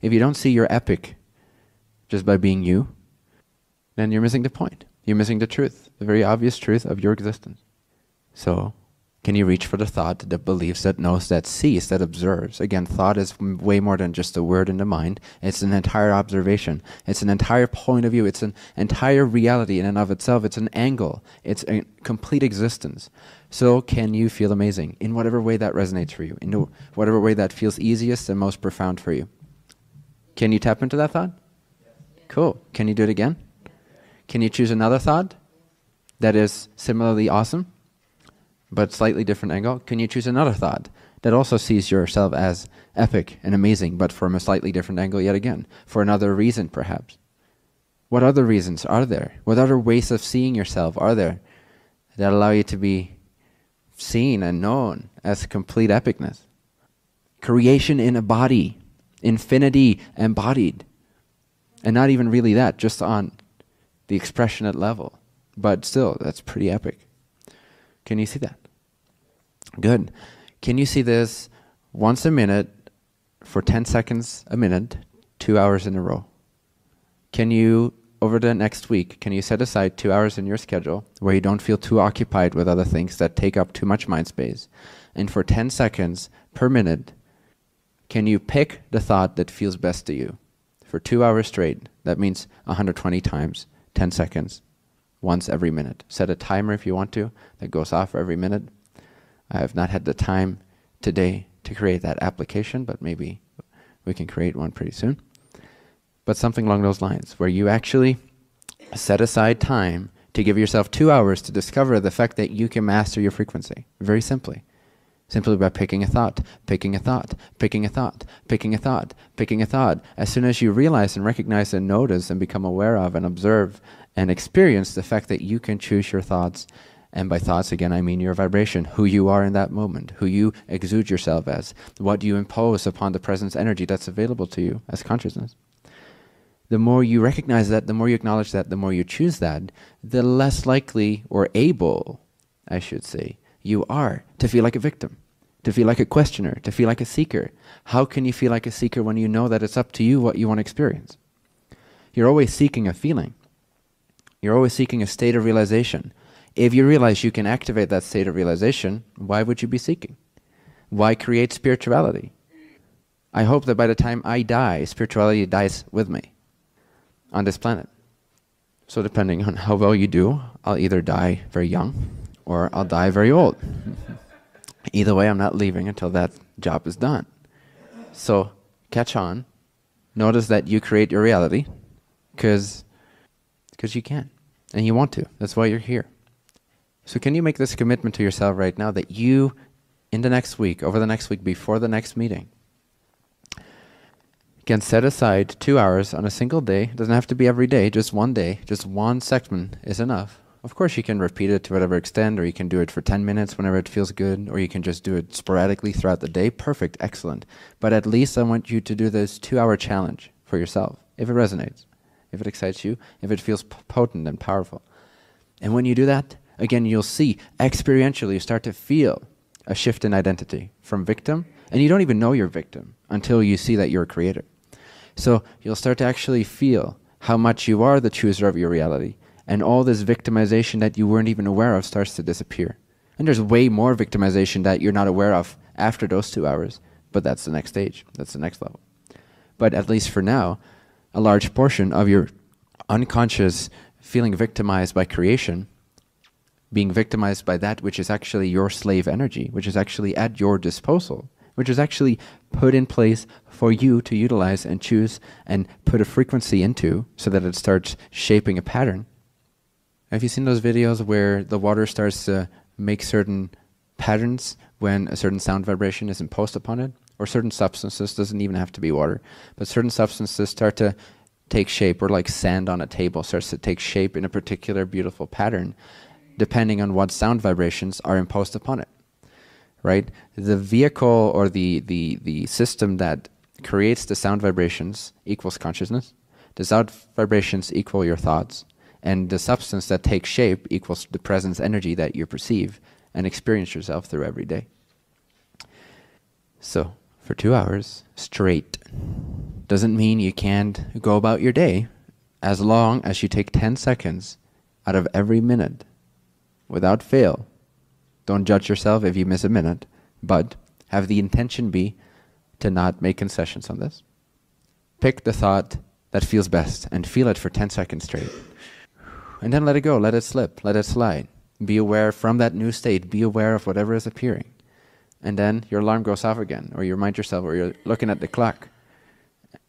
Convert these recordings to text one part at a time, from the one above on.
If you don't see you're epic just by being you, then you're missing the point. You're missing the truth, the very obvious truth of your existence. So, can you reach for the thought that believes, that knows, that sees, that observes? Again, thought is way more than just a word in the mind. It's an entire observation. It's an entire point of view. It's an entire reality in and of itself. It's an angle. It's a complete existence. So can you feel amazing in whatever way that resonates for you, in whatever way that feels easiest and most profound for you? Can you tap into that thought? Cool. Can you do it again? Can you choose another thought that is similarly awesome, but slightly different angle? Can you choose another thought that also sees yourself as epic and amazing, but from a slightly different angle yet again, for another reason perhaps? What other reasons are there? What other ways of seeing yourself are there that allow you to be seen and known as complete epicness? Creation in a body, infinity embodied. And not even really that, just on the expressionate level. But still, that's pretty epic. Can you see that? Good. Can you see this once a minute for 10 seconds a minute, 2 hours in a row? Can you, over the next week, can you set aside 2 hours in your schedule where you don't feel too occupied with other things that take up too much mind space? And for 10 seconds per minute, can you pick the thought that feels best to you? For 2 hours straight, that means 120 times, 10 seconds. Once every minute. Set a timer if you want to, that goes off every minute. I have not had the time today to create that application, but maybe we can create one pretty soon. But something along those lines, where you actually set aside time to give yourself 2 hours to discover the fact that you can master your frequency. Very simply. Simply by picking a thought, picking a thought, picking a thought, picking a thought, picking a thought. As soon as you realize and recognize and notice and become aware of and observe and experience the fact that you can choose your thoughts, and by thoughts again I mean your vibration, who you are in that moment, who you exude yourself as, what you impose upon the presence energy that's available to you as consciousness. The more you recognize that, the more you acknowledge that, the more you choose that, the less likely or able, I should say, you are to feel like a victim, to feel like a questioner, to feel like a seeker. How can you feel like a seeker when you know that it's up to you what you want to experience? You're always seeking a feeling. You're always seeking a state of realization. If you realize you can activate that state of realization, why would you be seeking? Why create spirituality? I hope that by the time I die, spirituality dies with me on this planet. So depending on how well you do, I'll either die very young or I'll die very old. Either way, I'm not leaving until that job is done. So catch on. Notice that you create your reality because you can and you want to. That's why you're here. So can you make this commitment to yourself right now that you, in the next week, over the next week, before the next meeting, can set aside 2 hours on a single day. It doesn't have to be every day, just one day, just one segment is enough. Of course you can repeat it to whatever extent, or you can do it for 10 minutes whenever it feels good, or you can just do it sporadically throughout the day. Perfect, excellent. But at least I want you to do this 2-hour challenge for yourself, if it resonates, if it excites you, if it feels potent and powerful. And when you do that, again, you'll see, experientially, you start to feel a shift in identity from victim, and you don't even know you're victim until you see that you're a creator. So you'll start to actually feel how much you are the chooser of your reality, and all this victimization that you weren't even aware of starts to disappear. And there's way more victimization that you're not aware of after those 2 hours, but that's the next stage, that's the next level. But at least for now, a large portion of your unconscious feeling victimized by creation, being victimized by that which is actually your slave energy, which is actually at your disposal, which is actually put in place for you to utilize and choose and put a frequency into so that it starts shaping a pattern. Have you seen those videos where the water starts to make certain patterns when a certain sound vibration is imposed upon it? Or certain substances, doesn't even have to be water, but certain substances start to take shape, or like sand on a table starts to take shape in a particular beautiful pattern, depending on what sound vibrations are imposed upon it, right? The vehicle or the system that creates the sound vibrations equals consciousness. The sound vibrations equal your thoughts. And the substance that takes shape equals the presence energy that you perceive and experience yourself through every day. So, for 2 hours straight, doesn't mean you can't go about your day as long as you take 10 seconds out of every minute without fail. Don't judge yourself if you miss a minute, but have the intention be to not make concessions on this. Pick the thought that feels best and feel it for 10 seconds straight. And then let it go, let it slip, let it slide. Be aware from that new state, be aware of whatever is appearing. And then your alarm goes off again, or you remind yourself, or you're looking at the clock,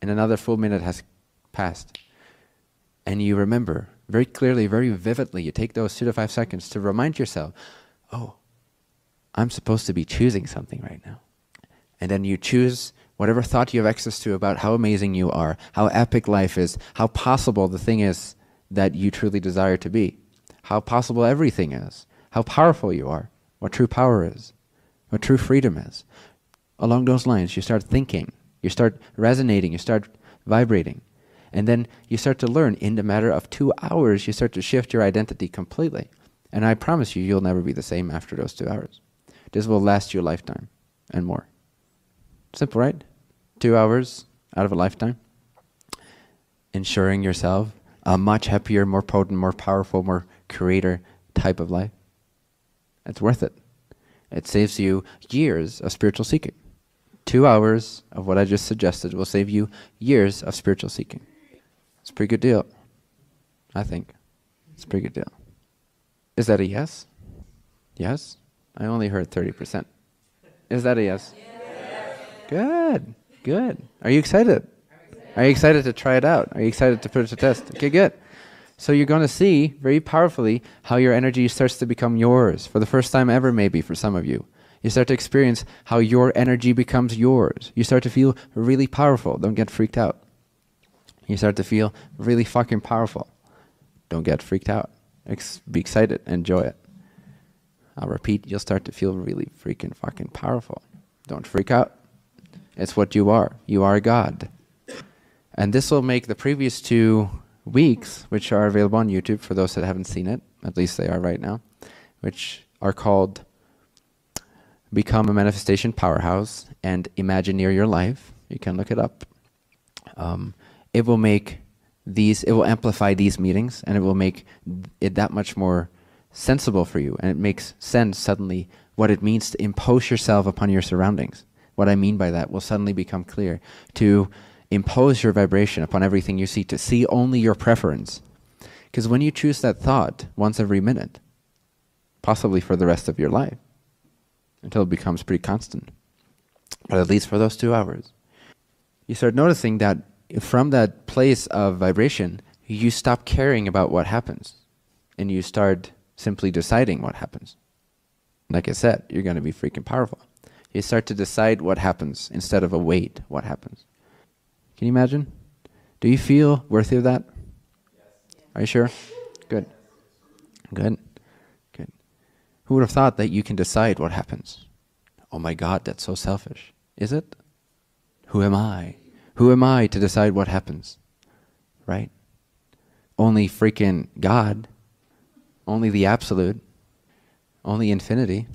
and another full minute has passed. And you remember very clearly, very vividly, you take those 2 to 5 seconds to remind yourself, oh, I'm supposed to be choosing something right now. And then you choose whatever thought you have access to about how amazing you are, how epic life is, how possible the thing is that you truly desire to be, how possible everything is, how powerful you are, what true power is, what true freedom is. Along those lines, you start thinking, you start resonating, you start vibrating. And then you start to learn in the matter of 2 hours, you start to shift your identity completely. And I promise you, you'll never be the same after those 2 hours. This will last you a lifetime and more. Simple, right? 2 hours out of a lifetime. Ensuring yourself a much happier, more potent, more powerful, more creator type of life. It's worth it. It saves you years of spiritual seeking. 2 hours of what I just suggested will save you years of spiritual seeking. It's a pretty good deal, I think. It's a pretty good deal. Is that a yes? Yes? I only heard 30%. Is that a yes? Yes. Good, good. Are you excited? Are you excited to try it out? Are you excited to put it to test? Okay, good. So you're going to see very powerfully how your energy starts to become yours for the first time ever, maybe for some of you. You start to experience how your energy becomes yours. You start to feel really powerful. Don't get freaked out. You start to feel really fucking powerful. Don't get freaked out. Be excited. Enjoy it. I'll repeat, you'll start to feel really freaking fucking powerful. Don't freak out. It's what you are. You are God. And this will make the previous 2 weeks, which are available on YouTube for those that haven't seen it, at least they are right now, which are called Become a Manifestation Powerhouse and Imagineer Your Life. You can look it up. It will amplify these meetings, and it will make it that much more sensible for you, and it makes sense suddenly what it means to impose yourself upon your surroundings. What I mean by that will suddenly become clear. To impose your vibration upon everything you see, to see only your preference. Because when you choose that thought once every minute, possibly for the rest of your life, until it becomes pretty constant, but at least for those 2 hours, you start noticing that from that place of vibration, you stop caring about what happens, and you start simply deciding what happens. Like I said, you're going to be freaking powerful. You start to decide what happens instead of await what happens. Can you imagine? Do you feel worthy of that? Yes. Are you sure? Good. Good. Good. Who would have thought that you can decide what happens? Oh my God, that's so selfish. Is it? Who am I? Who am I to decide what happens? Right? Only freaking God. Only the absolute. Only infinity.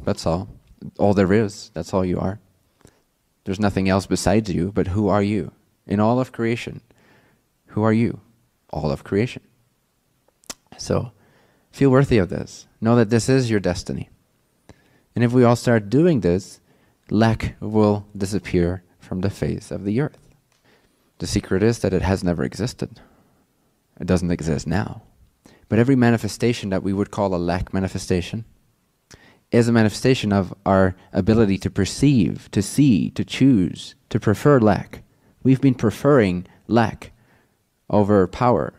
That's all. All there is. That's all you are. There's nothing else besides you, but who are you? In all of creation, who are you? All of creation. So, feel worthy of this. Know that this is your destiny. And if we all start doing this, lack will disappear from the face of the earth. The secret is that it has never existed. It doesn't exist now. But every manifestation that we would call a lack manifestation is a manifestation of our ability to perceive, to see, to choose, to prefer lack. We've been preferring lack over power,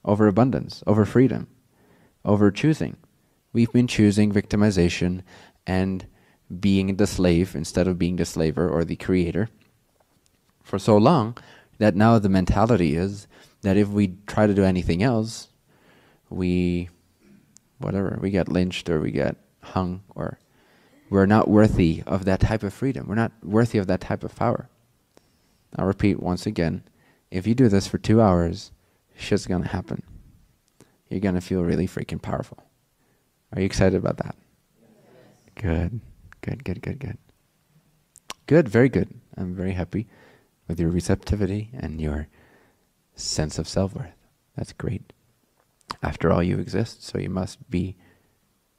over abundance, over freedom, over choosing. We've been choosing victimization and being the slave instead of being the slaver or the creator for so long that now the mentality is that if we try to do anything else, we get lynched or we get hung, or we're not worthy of that type of freedom. We're not worthy of that type of power. I'll repeat once again, if you do this for 2 hours, shit's gonna happen. You're gonna feel really freaking powerful. Are you excited about that? Good, good, good, good, good. Good, very good. I'm very happy. with your receptivity and your sense of self-worth. That's great. After all, you exist, so you must be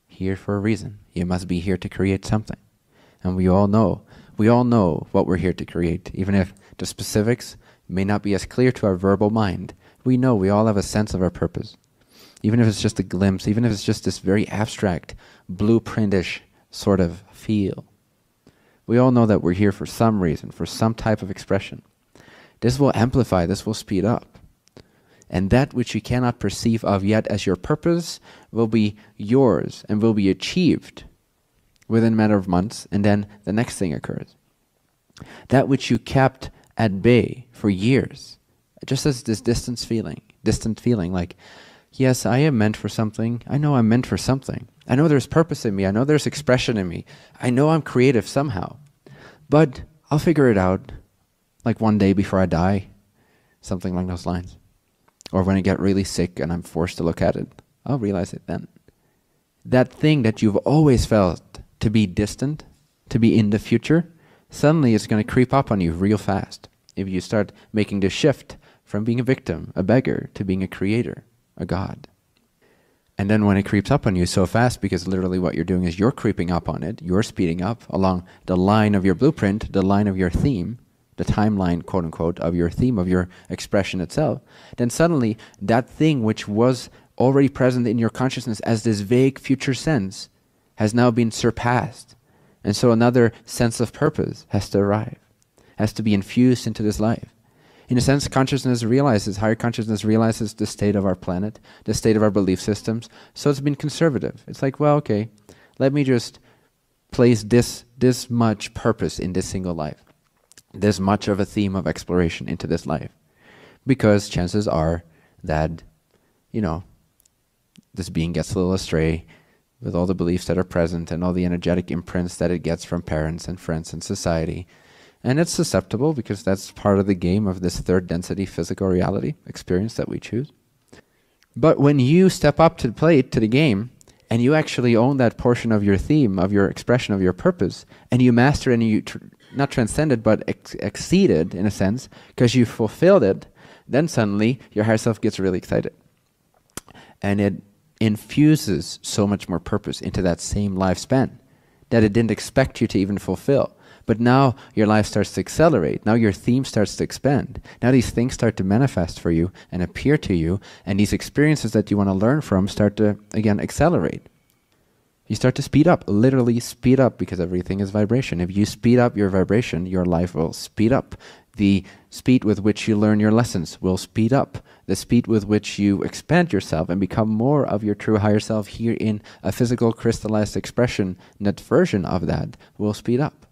here for a reason. You must be here to create something. And we all know what we're here to create, even if the specifics may not be as clear to our verbal mind. We know, we all have a sense of our purpose. Even if it's just a glimpse, even if it's just this very abstract, blueprintish sort of feel. We all know that we're here for some reason, for some type of expression. This will amplify, this will speed up. And that which you cannot perceive of yet as your purpose will be yours and will be achieved within a matter of months, and then the next thing occurs. That which you kept at bay for years, just as this distant feeling like, yes, I am meant for something. I know I'm meant for something. I know there's purpose in me. I know there's expression in me. I know I'm creative somehow. But I'll figure it out like one day before I die, something along those lines. Or when I get really sick and I'm forced to look at it, I'll realize it then. That thing that you've always felt to be distant, to be in the future, suddenly it's going to creep up on you real fast if you start making the shift from being a victim, a beggar, to being a creator, a god. And then when it creeps up on you so fast, because literally what you're doing is you're creeping up on it, you're speeding up along the line of your blueprint, the line of your theme, the timeline, quote unquote, of your theme, of your expression itself, then suddenly that thing which was already present in your consciousness as this vague future sense has now been surpassed. And so another sense of purpose has to arrive, has to be infused into this life. In a sense, consciousness realizes, higher consciousness realizes the state of our planet, the state of our belief systems, so it's been conservative. It's like, well, okay, let me just place this much purpose in this single life, this much of a theme of exploration into this life. Because chances are that, this being gets a little astray with all the beliefs that are present and all the energetic imprints that it gets from parents and friends and society. And it's susceptible because that's part of the game of this third density physical reality experience that we choose. But when you step up to the plate, to the game, and you actually own that portion of your theme, of your expression, of your purpose, and you master it and you not transcend it, but exceed it in a sense, because you fulfilled it, then suddenly your higher self gets really excited. And it infuses so much more purpose into that same lifespan that it didn't expect you to even fulfill. But now your life starts to accelerate. Now your theme starts to expand. Now these things start to manifest for you and appear to you, and these experiences that you want to learn from start to, again, accelerate. You start to speed up, literally speed up, because everything is vibration. If you speed up your vibration, your life will speed up. The speed with which you learn your lessons will speed up. The speed with which you expand yourself and become more of your true higher self here in a physical crystallized expression, that version of that will speed up.